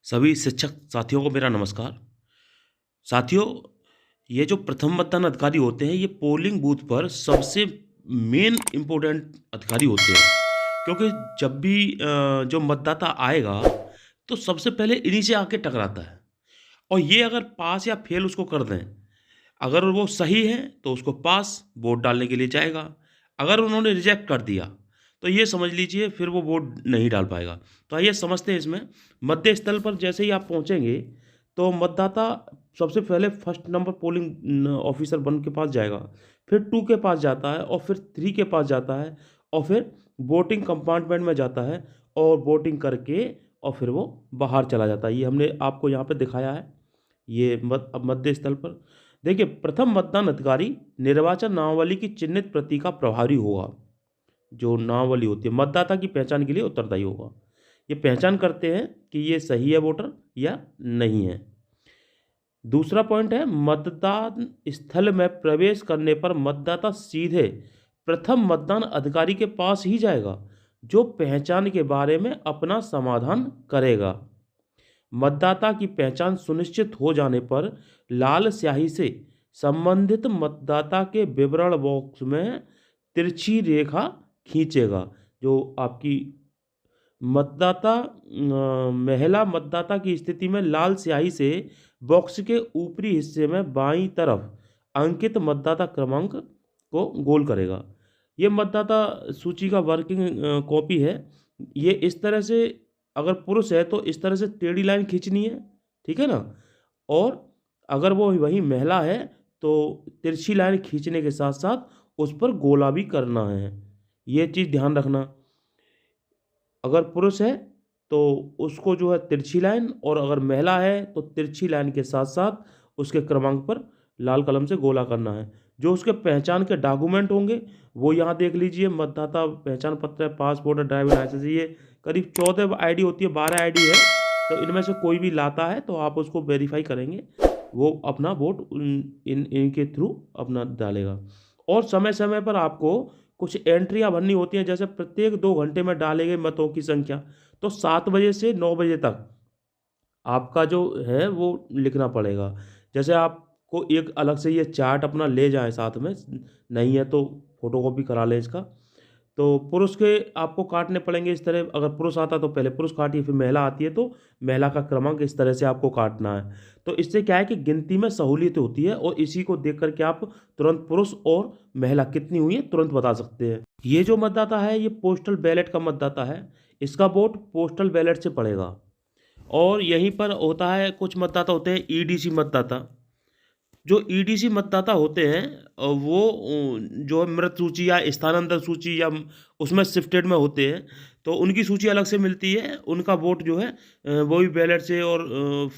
सभी शिक्षक साथियों को मेरा नमस्कार। साथियों, ये जो प्रथम मतदान अधिकारी होते हैं, ये पोलिंग बूथ पर सबसे मेन इम्पोर्टेंट अधिकारी होते हैं। क्योंकि जब भी जो मतदाता आएगा, तो सबसे पहले इन्हीं से आके टकराता है। और ये अगर पास या फेल उसको कर दें, अगर वो सही है तो उसको पास वोट डालने के लिए जाएगा। अगर उन्होंने रिजेक्ट कर दिया तो ये समझ लीजिए फिर वो वोट नहीं डाल पाएगा। तो आइए समझते हैं इसमें। मध्य स्थल पर जैसे ही आप पहुंचेंगे तो मतदाता सबसे पहले फर्स्ट नंबर पोलिंग ऑफिसर 1 के पास जाएगा, फिर 2 के पास जाता है और फिर 3 के पास जाता है और फिर वोटिंग कंपार्टमेंट में जाता है और वोटिंग करके और फिर वो बाहर चला जाता है। ये हमने आपको यहाँ पे दिखाया है। ये अब मध्य स्थल पर देखिए, प्रथम मतदान अधिकारी निर्वाचन नामावली की चिन्हित प्रति का प्रभारी होगा। जो नामावली होती है मतदाता की पहचान के लिए उत्तरदायी होगा। ये पहचान करते हैं कि ये सही है वोटर या नहीं है। दूसरा पॉइंट है, मतदान स्थल में प्रवेश करने पर मतदाता सीधे प्रथम मतदान अधिकारी के पास ही जाएगा, जो पहचान के बारे में अपना समाधान करेगा। मतदाता की पहचान सुनिश्चित हो जाने पर लाल स्याही से संबंधित मतदाता के विवरण बॉक्स में तिरछी रेखा खींचेगा। जो आपकी महिला मतदाता की स्थिति में लाल स्याही से बॉक्स के ऊपरी हिस्से में बाईं तरफ अंकित मतदाता क्रमांक को गोल करेगा। ये मतदाता सूची का वर्किंग कॉपी है। ये इस तरह से, अगर पुरुष है तो इस तरह से टेढ़ी लाइन खींचनी है, ठीक है ना। और अगर वो वही महिला है तो तिरछी लाइन खींचने के साथ साथ उस पर गोला भी करना है। ये चीज़ ध्यान रखना। अगर पुरुष है तो उसको जो है तिरछी लाइन, और अगर महिला है तो तिरछी लाइन के साथ साथ उसके क्रमांक पर लाल कलम से गोला करना है। जो उसके पहचान के डॉक्यूमेंट होंगे वो यहाँ देख लीजिए। मतदाता पहचान पत्र है, पासपोर्ट है, ड्राइविंग लाइसेंस। ये करीब 14 आईडी होती है, 12 आईडी है। तो इनमें से कोई भी लाता है तो आप उसको वेरीफाई करेंगे, वो अपना वोट इनके थ्रू अपना डालेगा। और समय समय पर आपको कुछ एंट्रियां भरनी होती हैं, जैसे प्रत्येक 2 घंटे में डाले गए मतों की संख्या। तो 7 बजे से 9 बजे तक आपका जो है वो लिखना पड़ेगा। जैसे आपको एक अलग से ये चार्ट अपना ले जाएं साथ में, नहीं है तो फोटोकॉपी करा लें इसका। तो पुरुष के आपको काटने पड़ेंगे इस तरह। अगर पुरुष आता तो पहले पुरुष काटिए, फिर महिला आती है तो महिला का क्रमांक इस तरह से आपको काटना है। तो इससे क्या है कि गिनती में सहूलियत होती है, और इसी को देख करके आप तुरंत पुरुष और महिला कितनी हुई है तुरंत बता सकते हैं। ये जो मतदाता है ये पोस्टल बैलेट का मतदाता है। इसका वोट पोस्टल बैलेट से पड़ेगा। और यहीं पर होता है, कुछ मतदाता होते हैं ईडीसी मतदाता। जो ईडीसी मतदाता होते हैं वो जो है मृत सूची या स्थानांतरण सूची या उसमें शिफ्टेड में होते हैं, तो उनकी सूची अलग से मिलती है। उनका वोट जो है वो भी बैलेट से और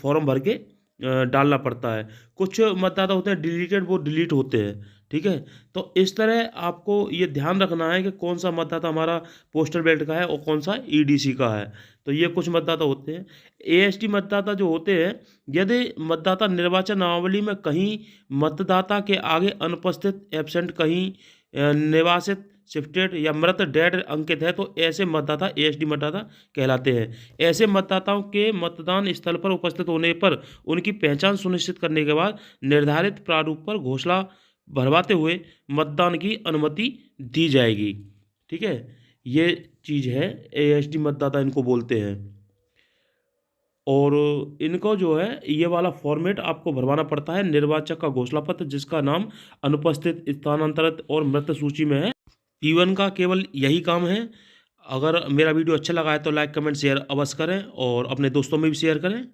फॉर्म भर के डालना पड़ता है। कुछ मतदाता होते हैं डिलीटेड, वो डिलीट होते हैं, ठीक है। तो इस तरह आपको ये ध्यान रखना है कि कौन सा मतदाता हमारा पोस्टल बैलेट का है और कौन सा ईडीसी का है। तो ये कुछ मतदाता होते हैं। एएसटी मतदाता जो होते हैं, यदि मतदाता निर्वाचन नामावली में कहीं मतदाता के आगे अनुपस्थित, एब्सेंट, कहीं निवासित, शिफ्टेड या मृत, डेड अंकित है, तो ऐसे मतदाता एएसडी मतदाता कहलाते हैं। ऐसे मतदाताओं के मतदान स्थल पर उपस्थित होने पर उनकी पहचान सुनिश्चित करने के बाद निर्धारित प्रारूप पर घोषणा भरवाते हुए मतदान की अनुमति दी जाएगी, ठीक है। ये चीज़ है, एएसडी मतदाता इनको बोलते हैं। और इनको जो है ये वाला फॉर्मेट आपको भरवाना पड़ता है। निर्वाचक का घोषणा पत्र जिसका नाम अनुपस्थित, स्थानांतरित और मृत सूची में है। P1 का केवल यही काम है। अगर मेरा वीडियो अच्छा लगा है तो लाइक, कमेंट, शेयर अवश्य करें और अपने दोस्तों में भी शेयर करें।